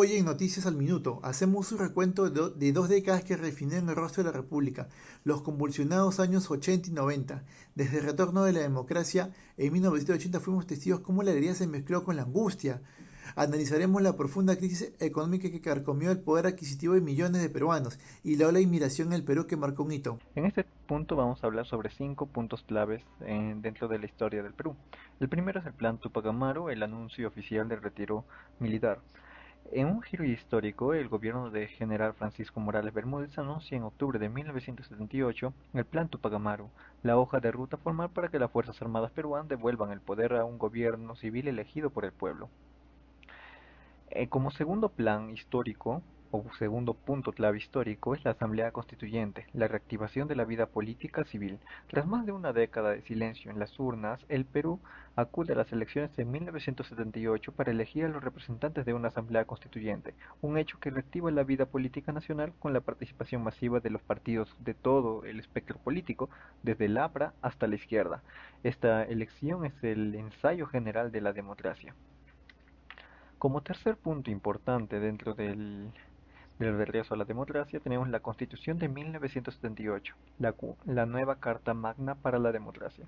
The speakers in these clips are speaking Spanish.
Hoy en Noticias al Minuto hacemos un recuento de 2 décadas que refinan el rostro de la República, los convulsionados años 80 y 90. Desde el retorno de la democracia en 1980 fuimos testigos cómo la alegría se mezcló con la angustia. Analizaremos la profunda crisis económica que carcomió el poder adquisitivo de millones de peruanos y la ola de inmigración en el Perú que marcó un hito. En este punto vamos a hablar sobre 5 puntos claves dentro de la historia del Perú. El primero es el Plan Tupac Amaru, el anuncio oficial del retiro militar. En un giro histórico, el gobierno de General Francisco Morales Bermúdez anuncia en octubre de 1978 el Plan Tupac Amaru, la hoja de ruta formal para que las Fuerzas Armadas peruanas devuelvan el poder a un gobierno civil elegido por el pueblo. Como segundo plan histórico, o segundo punto clave histórico, es la Asamblea Constituyente, la reactivación de la vida política civil. Tras más de una década de silencio en las urnas, el Perú acude a las elecciones de 1978 para elegir a los representantes de una Asamblea Constituyente, un hecho que reactiva la vida política nacional con la participación masiva de los partidos de todo el espectro político, desde el APRA hasta la izquierda. Esta elección es el ensayo general de la democracia. Como tercer punto importante dentro del regreso a la democracia, tenemos la Constitución de 1978, la nueva Carta Magna para la Democracia.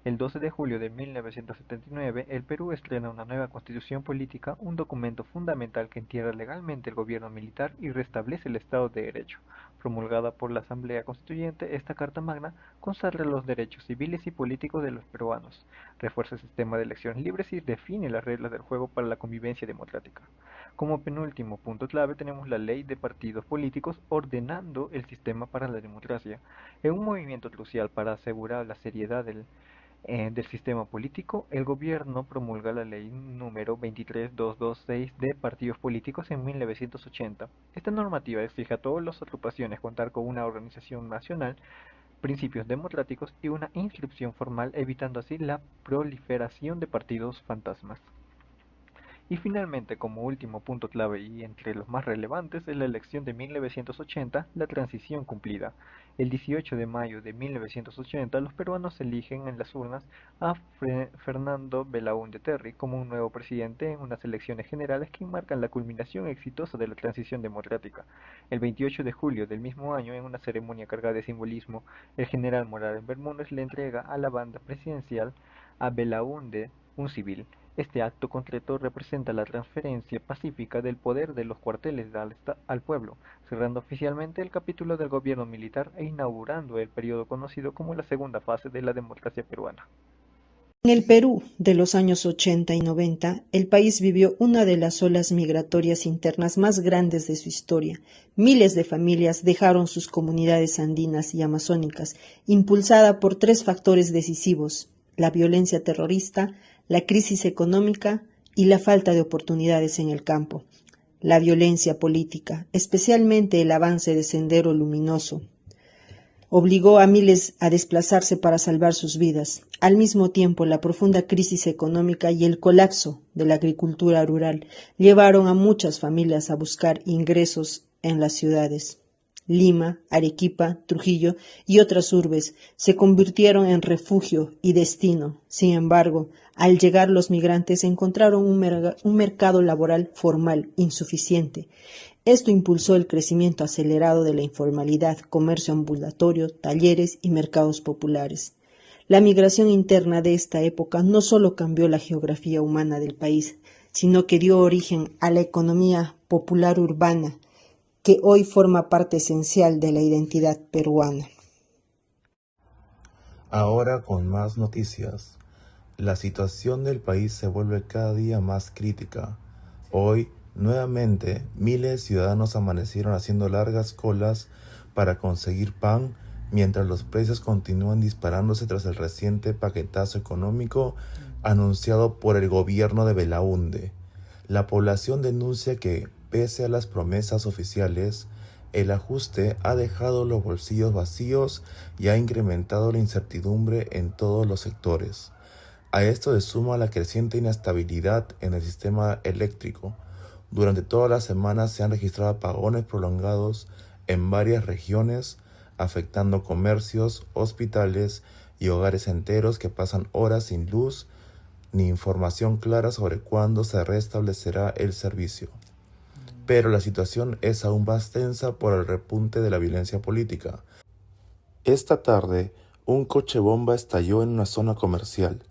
El 12 de julio de 1979, el Perú estrena una nueva constitución política, un documento fundamental que entierra legalmente el gobierno militar y restablece el Estado de Derecho. Promulgada por la Asamblea Constituyente, esta Carta Magna consagra los derechos civiles y políticos de los peruanos, refuerza el sistema de elecciones libres y define las reglas del juego para la convivencia democrática. Como penúltimo punto clave tenemos la ley de partidos políticos ordenando el sistema para la democracia. En un movimiento crucial para asegurar la seriedad del sistema político, el gobierno promulga la ley número 23226 de partidos políticos en 1980. Esta normativa exige a todas las agrupaciones contar con una organización nacional, principios democráticos y una inscripción formal, evitando así la proliferación de partidos fantasmas. Y finalmente, como último punto clave y entre los más relevantes, es la elección de 1980, la transición cumplida. El 18 de mayo de 1980, los peruanos eligen en las urnas a Fernando Belaúnde Terry como un nuevo presidente en unas elecciones generales que marcan la culminación exitosa de la transición democrática. El 28 de julio del mismo año, en una ceremonia cargada de simbolismo, el general Morales Bermúdez le entrega a la banda presidencial a Belaúnde un civil. Este acto concreto representa la transferencia pacífica del poder de los cuarteles al pueblo, cerrando oficialmente el capítulo del gobierno militar e inaugurando el periodo conocido como la segunda fase de la democracia peruana. En el Perú de los años 80 y 90, el país vivió una de las olas migratorias internas más grandes de su historia. Miles de familias dejaron sus comunidades andinas y amazónicas, impulsada por tres factores decisivos: la violencia terrorista, la crisis económica y la falta de oportunidades en el campo. La violencia política, especialmente el avance de Sendero Luminoso, obligó a miles a desplazarse para salvar sus vidas. Al mismo tiempo, la profunda crisis económica y el colapso de la agricultura rural llevaron a muchas familias a buscar ingresos en las ciudades. Lima, Arequipa, Trujillo y otras urbes se convirtieron en refugio y destino. Sin embargo, al llegar los migrantes encontraron un mercado laboral formal insuficiente. Esto impulsó el crecimiento acelerado de la informalidad, comercio ambulatorio, talleres y mercados populares. La migración interna de esta época no solo cambió la geografía humana del país, sino que dio origen a la economía popular urbana, que hoy forma parte esencial de la identidad peruana. Ahora con más noticias. La situación del país se vuelve cada día más crítica. Hoy, nuevamente, miles de ciudadanos amanecieron haciendo largas colas para conseguir pan, mientras los precios continúan disparándose tras el reciente paquetazo económico anunciado por el gobierno de Belaúnde. La población denuncia que, pese a las promesas oficiales, el ajuste ha dejado los bolsillos vacíos y ha incrementado la incertidumbre en todos los sectores. A esto se suma la creciente inestabilidad en el sistema eléctrico. Durante toda la semana se han registrado apagones prolongados en varias regiones, afectando comercios, hospitales y hogares enteros que pasan horas sin luz ni información clara sobre cuándo se restablecerá el servicio. pero la situación es aún más tensa por el repunte de la violencia política. Esta tarde, un coche bomba estalló en una zona comercial,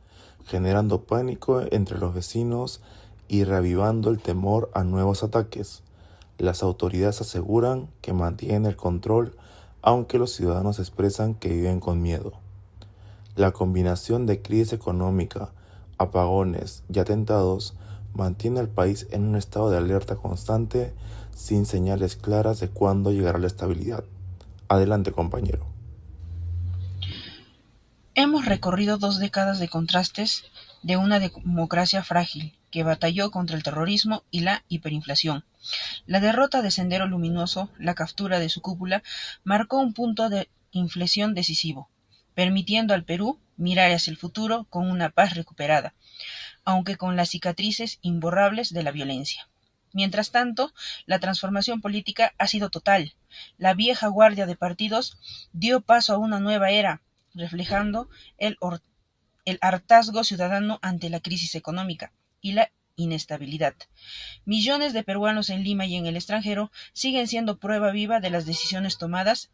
generando pánico entre los vecinos y reavivando el temor a nuevos ataques. Las autoridades aseguran que mantienen el control, aunque los ciudadanos expresan que viven con miedo. La combinación de crisis económica, apagones y atentados mantiene al país en un estado de alerta constante, sin señales claras de cuándo llegará la estabilidad. Adelante, compañero. Hemos recorrido 2 décadas de contrastes de una democracia frágil que batalló contra el terrorismo y la hiperinflación. La derrota de Sendero Luminoso, la captura de su cúpula, marcó un punto de inflexión decisivo, permitiendo al Perú mirar hacia el futuro con una paz recuperada, aunque con las cicatrices imborrables de la violencia. Mientras tanto, la transformación política ha sido total. La vieja guardia de partidos dio paso a una nueva era, reflejando el hartazgo ciudadano ante la crisis económica y la inestabilidad. Millones de peruanos en Lima y en el extranjero siguen siendo prueba viva de las decisiones tomadas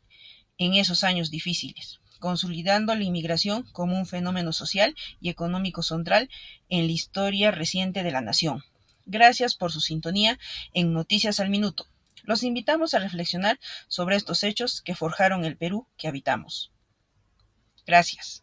en esos años difíciles, consolidando la inmigración como un fenómeno social y económico central en la historia reciente de la nación. Gracias por su sintonía en Noticias al Minuto. Los invitamos a reflexionar sobre estos hechos que forjaron el Perú que habitamos. Gracias.